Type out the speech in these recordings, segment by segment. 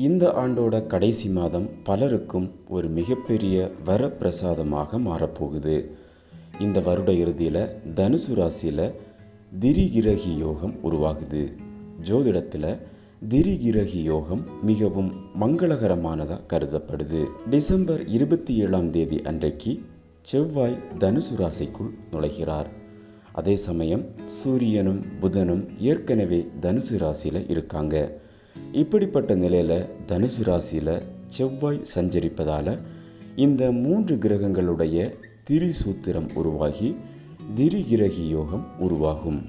இந்த ஆண்டோட கடைசி மாதம் பலருக்கும் ஒரு மிகப்பெரிய வரப்பிரசாதமாக மாறப்போகுது. இந்த வருட இறுதியில் தனுசு ராசியில் திரிகிரகி யோகம் உருவாகுது. ஜோதிடத்தில் திரிகிரகி யோகம் மிகவும் மங்களகரமானதாக கருதப்படுது. டிசம்பர் 27 அன்றைக்கு செவ்வாய் தனுசு ராசிக்குள் நுழைகிறார். அதே சமயம் சூரியனும் புதனும் ஏற்கனவே தனுசு ராசியில் இருக்காங்க. இப்படிப்பட்ட நிலையில் தனுசு ராசியில் செவ்வாய் சஞ்சரிப்பதால் இந்த 3 கிரகங்களுடைய திரிசூத்திரம் உருவாகி திரிகிரகி யோகம் உருவாகும்.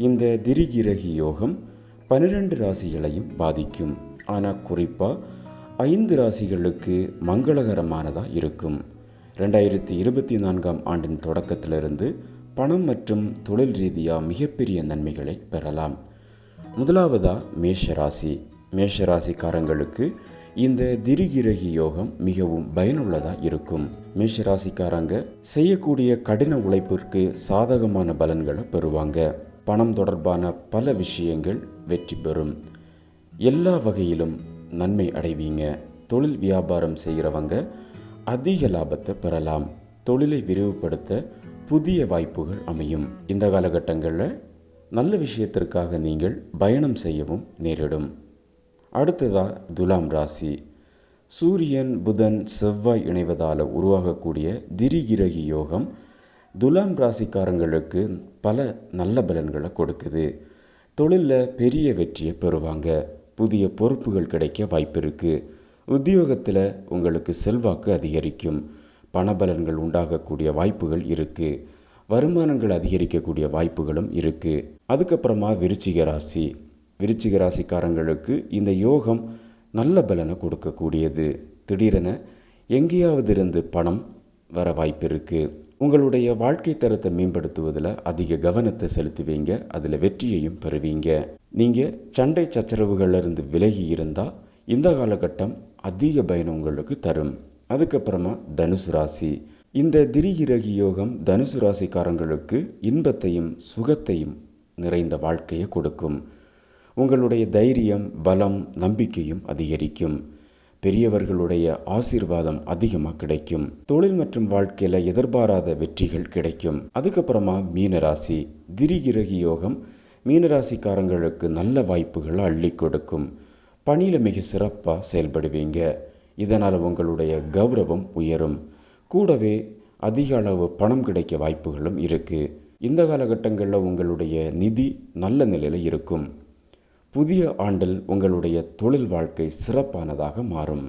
இந்த திரிகிரகி யோகம் 12 ராசிகளையும் பாதிக்கும். ஆனால் குறிப்பாக 5 ராசிகளுக்கு மங்களகரமானதாக இருக்கும். 2024 ஆண்டின் தொடக்கத்திலிருந்து பணம் மற்றும் தொழில் ரீதியாக மிகப்பெரிய நன்மைகளை பெறலாம். முதலாவதாக மேஷராசி. மேஷராசிக்காரங்களுக்கு இந்த திரிகிரகி யோகம் மிகவும் பயனுள்ளதாக இருக்கும். மேஷராசிக்காரங்க செய்யக்கூடிய கடின உழைப்பிற்கு சாதகமான பலன்களை பெறுவாங்க. பணம் தொடர்பான பல விஷயங்கள் வெற்றி பெறும். எல்லா வகையிலும் நன்மை அடைவீங்க. தொழில் வியாபாரம் செய்கிறவங்க அதிக லாபத்தை பெறலாம். தொழிலை விரிவுபடுத்த புதிய வாய்ப்புகள் அமையும். இந்த காலகட்டங்களில் நல்ல விஷயத்திற்காக நீங்கள் பயணம் செய்யவும் நேரிடும். அடுத்ததாக துலாம் ராசி. சூரியன் புதன் செவ்வாய் இணைவதால் உருவாகக்கூடிய திரிகிரகி யோகம் துலாம் ராசிக்காரங்களுக்கு பல நல்ல பலன்களை கொடுக்குது. தொழிலில் பெரிய வெற்றியை பெறுவாங்க. புதிய பொறுப்புகள் கிடைக்க வாய்ப்பு இருக்குது. உத்தியோகத்தில் உங்களுக்கு செல்வாக்கு அதிகரிக்கும். பணபலன்கள் உண்டாகக்கூடிய வாய்ப்புகள் இருக்குது. வருமானங்கள் அதிகரிக்கக்கூடிய வாய்ப்புகளும் இருக்குது. அதுக்கப்புறமா விருச்சிக ராசி. விருச்சிக ராசிக்காரங்களுக்கு இந்த யோகம் நல்ல பலனை கொடுக்கக்கூடியது. திடீரென எங்கேயாவது இருந்து பணம் வர வாய்ப்பு இருக்குது. உங்களுடைய வாழ்க்கை தரத்தை மேம்படுத்துவதில் அதிக கவனத்தை செலுத்துவீங்க. அதில் வெற்றியையும் பெறுவீங்க. நீங்கள் சண்டை சச்சரவுகளிலிருந்து விலகி இருந்தால் இந்த காலகட்டம் அதிக பயனை உங்களுக்கு தரும். அதுக்கப்புறமா தனுசு ராசி. இந்த திரிகிரகி யோகம் தனுசு ராசிக்காரங்களுக்கு இன்பத்தையும் சுகத்தையும் நிறைந்த வாழ்க்கையை கொடுக்கும். உங்களுடைய தைரியம், பலம், நம்பிக்கையும் அதிகரிக்கும். பெரியவர்களுடைய ஆசீர்வாதம் அதிகமாக கிடைக்கும். தொழில் மற்றும் வாழ்க்கையில் எதிர்பாராத வெற்றிகள் கிடைக்கும். அதுக்கப்புறமா மீனராசி. திரிகிரகி யோகம் மீனராசிக்காரங்களுக்கு நல்ல வாய்ப்புகளை அள்ளி கொடுக்கும். பணியில் மிக சிறப்பாக செயல்படுவீங்க. இதனால் உங்களுடைய கௌரவம் உயரும். கூடவே அதிக அளவு பணம் கிடைக்க வாய்ப்புகளும் இருக்குது. இந்த காலகட்டங்களில் உங்களுடைய நிதி நல்ல நிலையில் இருக்கும். புதிய ஆண்டில் உங்களுடைய தொழில் வாழ்க்கை சிறப்பானதாக மாறும்.